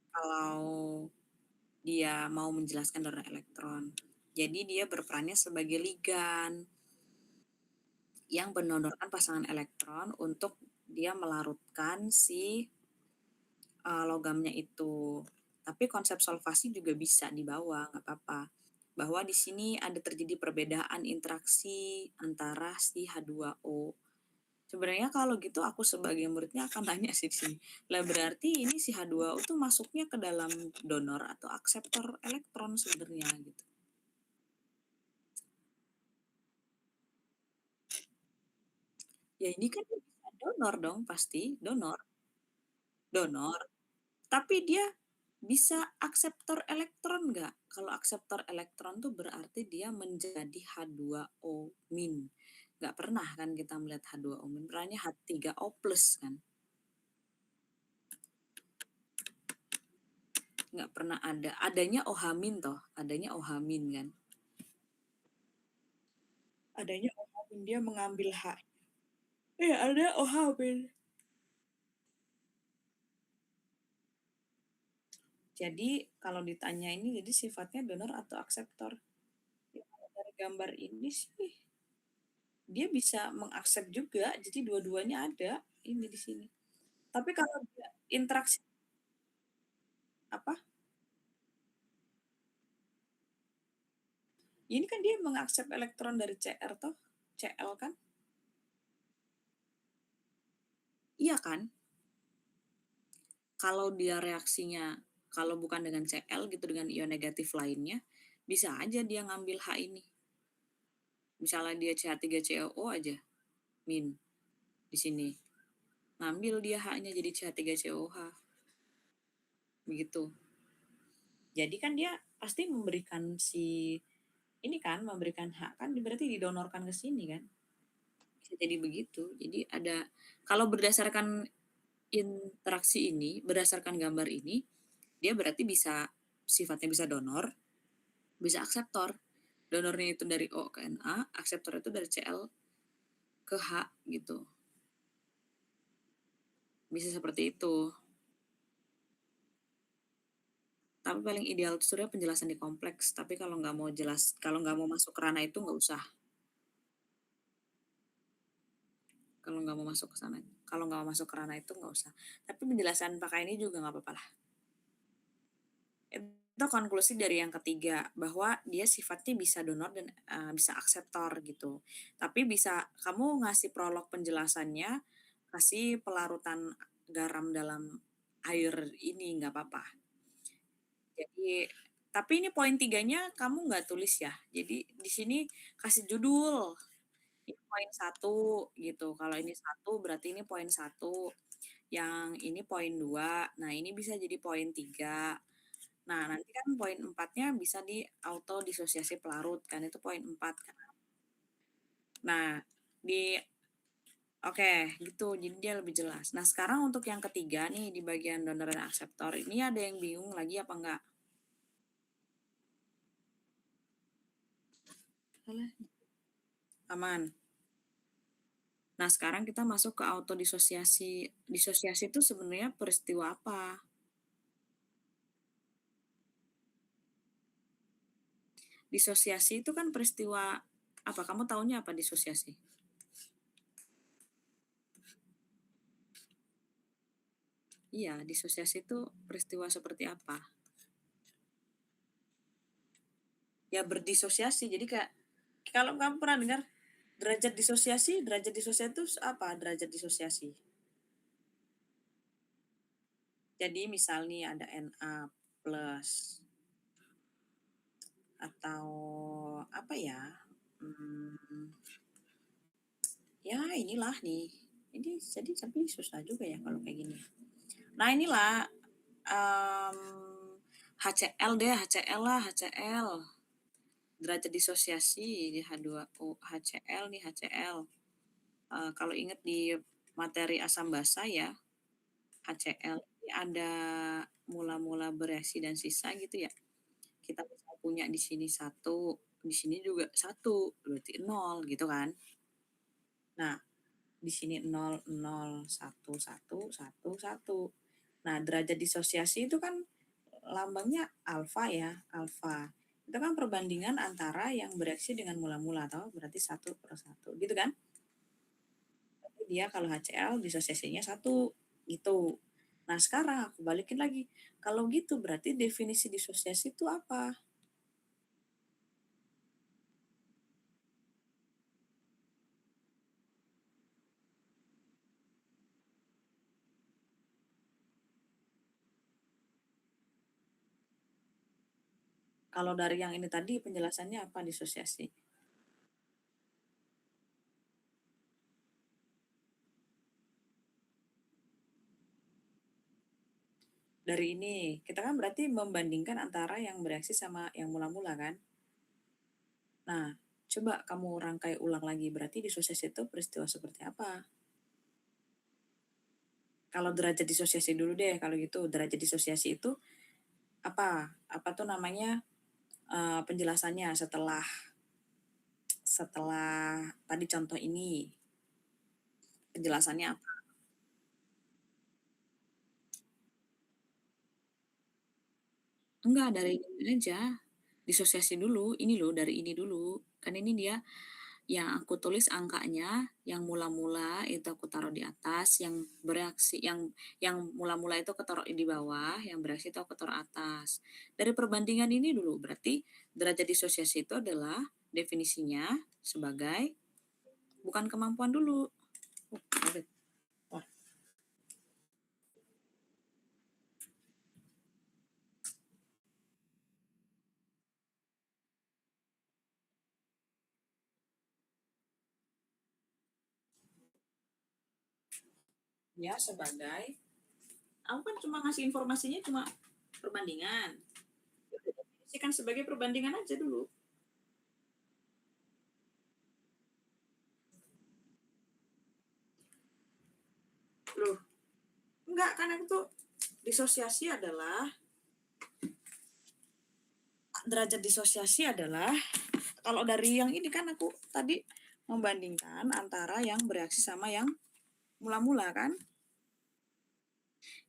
Speaker 1: Kalau dia mau menjelaskan donor elektron. Jadi dia berperannya sebagai ligan yang mendonorkan pasangan elektron untuk dia melarutkan si logamnya itu. Tapi konsep solvasi juga bisa dibawa, nggak apa-apa. Bahwa di sini ada terjadi perbedaan interaksi antara si H2O. Sebenarnya kalau gitu aku sebagai muridnya akan tanya sih di sini. Lah berarti ini si H2O tuh masuknya ke dalam donor atau akseptor elektron sebenarnya gitu. Ya ini kan bisa donor dong pasti, donor, donor. Tapi dia bisa akseptor elektron nggak? Kalau akseptor elektron tuh berarti dia menjadi H2O min. Nggak pernah kan kita melihat H2O min, pernahnya H3O plus kan. Nggak pernah ada. Adanya OH min toh, adanya OH min kan. Adanya OH min, dia mengambil H. Ada OH min. Jadi kalau ditanya ini jadi sifatnya donor atau akseptor? Ya, dari gambar ini sih dia bisa mengakses juga, jadi dua-duanya ada ini di sini. Tapi kalau dia interaksi apa? Ini kan dia mengaksep elektron dari Cr toh, Cl kan? Iya kan? Kalau dia reaksinya kalau bukan dengan Cl gitu dengan ion negatif lainnya, bisa aja dia ngambil H ini. Misalnya dia CH3COO aja, min di sini. Ngambil dia H-nya jadi CH3COH. Begitu. Jadi kan dia pasti memberikan si ini kan memberikan hak kan berarti didonorkan ke sini kan. Bisa jadi begitu. Jadi ada kalau berdasarkan interaksi ini, berdasarkan gambar ini, dia berarti bisa sifatnya bisa donor, bisa akseptor. Donornya itu dari O ke Na, akseptor itu dari Cl ke H gitu. Bisa seperti itu. Tapi paling ideal itu sebenarnya penjelasan di kompleks. Tapi kalau nggak mau jelas, kalau nggak mau masuk ke ranah itu nggak usah. Kalau nggak mau masuk ke sana, kalau nggak mau masuk ke ranah itu nggak usah. Tapi penjelasan pakai ini juga nggak apa-apa lah. Itu konklusi dari yang ketiga bahwa dia sifatnya bisa donor dan bisa akseptor gitu. Tapi bisa kamu ngasih prolog penjelasannya, kasih pelarutan garam dalam air ini nggak apa-apa. Jadi Tapi ini poin 3-nya kamu nggak tulis ya? Jadi di sini kasih judul, ini poin satu gitu, kalau ini satu berarti ini poin satu, yang ini poin 2. Nah ini bisa jadi poin 3. Nah nanti kan poin 4-nya bisa di auto disosiasi pelarut kan, itu poin 4 kan. Nah, di oke, gitu, jadi dia lebih jelas. Nah, sekarang untuk yang ketiga nih, di bagian donor dan akseptor, ini ada yang bingung lagi apa enggak? Alah, aman. Nah, sekarang kita masuk ke auto disosiasi. Disosiasi itu sebenarnya peristiwa apa? Disosiasi itu kan peristiwa apa? Kamu taunya apa disosiasi? Iya, disosiasi itu peristiwa seperti apa? Ya berdisosiasi. Jadi kayak kalau kamu pernah dengar derajat disosiasi itu apa? Derajat disosiasi. Jadi misal nih ada Na plus atau apa ya? Hmm, ya inilah nih. Ini jadi tapi susah juga ya kalau kayak gini. Nah inilah um, HCl deh, HCl lah, HCl. Derajat disosiasi di H2O, HCl nih, HCl. Kalau ingat di materi asam basa ya, HCl ini ada mula-mula bereaksi dan sisa gitu ya. Kita bisa punya di sini satu, di sini juga satu, berarti nol gitu kan. Nah, di sini nol, nol, satu, satu, satu, satu. Nah, derajat disosiasi itu kan lambangnya alfa ya, alfa. Itu kan perbandingan antara yang bereaksi dengan mula-mula, atau berarti satu per satu, gitu kan? Tapi dia kalau HCl disosiasinya satu, gitu. Nah, sekarang aku balikin lagi. Kalau gitu berarti definisi disosiasi itu apa? Kalau dari yang ini tadi penjelasannya apa disosiasi? Dari ini, kita kan berarti membandingkan antara yang bereaksi sama yang mula-mula kan? Nah, coba kamu rangkai ulang lagi, berarti disosiasi itu peristiwa seperti apa? Kalau derajat disosiasi dulu deh, kalau gitu derajat disosiasi itu apa? Apa tuh namanya penjelasannya setelah setelah tadi contoh ini? Penjelasannya apa? Enggak, dari ini aja. Disosiasi dulu, ini loh dari ini dulu. Kan ini dia yang aku tulis angkanya, yang mula-mula itu aku taruh di atas, yang bereaksi, yang mula-mula itu aku taruh di bawah, yang bereaksi itu aku taruh atas. Dari perbandingan ini dulu, berarti derajat disosiasi itu adalah definisinya sebagai bukan kemampuan dulu. Ya, sebagai aku kan cuma ngasih informasinya cuma perbandingan. Definisikan sebagai perbandingan aja dulu. Loh, enggak kan aku tuh disosiasi adalah derajat disosiasi adalah kalau dari yang ini kan aku tadi membandingkan antara yang bereaksi sama yang mula-mula kan.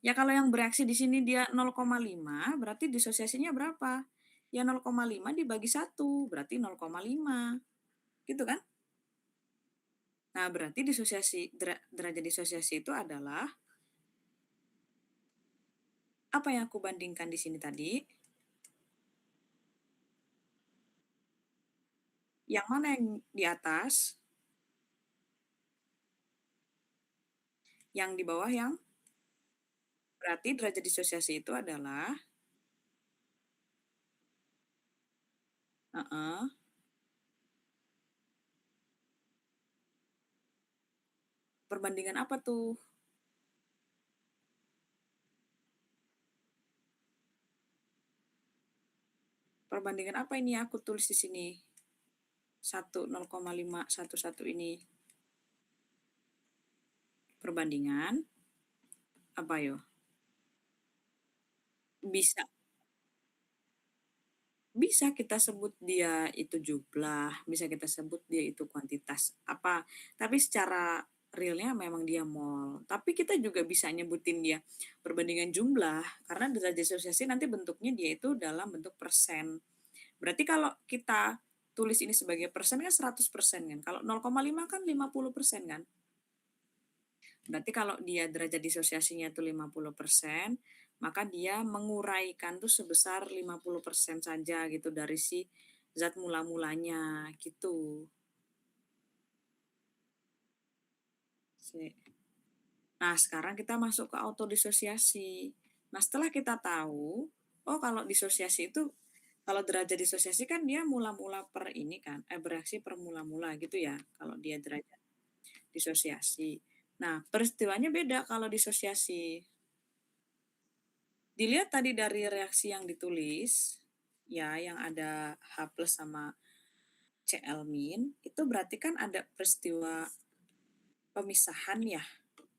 Speaker 1: Ya kalau yang bereaksi di sini dia 0,5 berarti disosiasinya berapa? Ya 0,5 dibagi 1 berarti 0,5. Gitu kan? Nah, berarti derajat disosiasi itu adalah apa yang aku bandingkan di sini tadi? Yang mana yang di atas? Yang di bawah yang berarti derajat disosiasi itu adalah Heeh. Perbandingan apa tuh? Perbandingan apa ini aku tulis di sini? 1, 0,511 ini. Perbandingan apa yo? Bisa bisa kita sebut dia itu jumlah, bisa kita sebut dia itu kuantitas, apa, tapi secara realnya memang dia mol. Tapi kita juga bisa nyebutin dia perbandingan jumlah, karena derajat disosiasi nanti bentuknya dia itu dalam bentuk persen. Berarti kalau kita tulis ini sebagai persen kan 100% kan, kalau 0,5 kan 50% kan. Berarti kalau dia derajat disosiasinya itu 50%, maka dia menguraikan tuh sebesar 50% saja gitu dari si zat mula-mulanya gitu sih. Nah, sekarang kita masuk ke autodisosiasi. Nah, setelah kita tahu, oh kalau disosiasi itu kalau derajat disosiasi kan dia mula-mula per ini kan, bereaksi per mula-mula gitu ya, kalau dia derajat disosiasi. Nah, peristiwanya beda kalau disosiasi. Dilihat tadi dari reaksi yang ditulis, ya yang ada H plus sama Cl min, itu berarti kan ada peristiwa pemisahan ya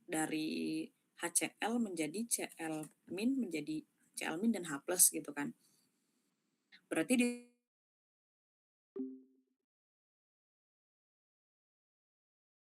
Speaker 1: dari HCl menjadi Cl min menjadi Cl min dan H plus gitu kan. Berarti di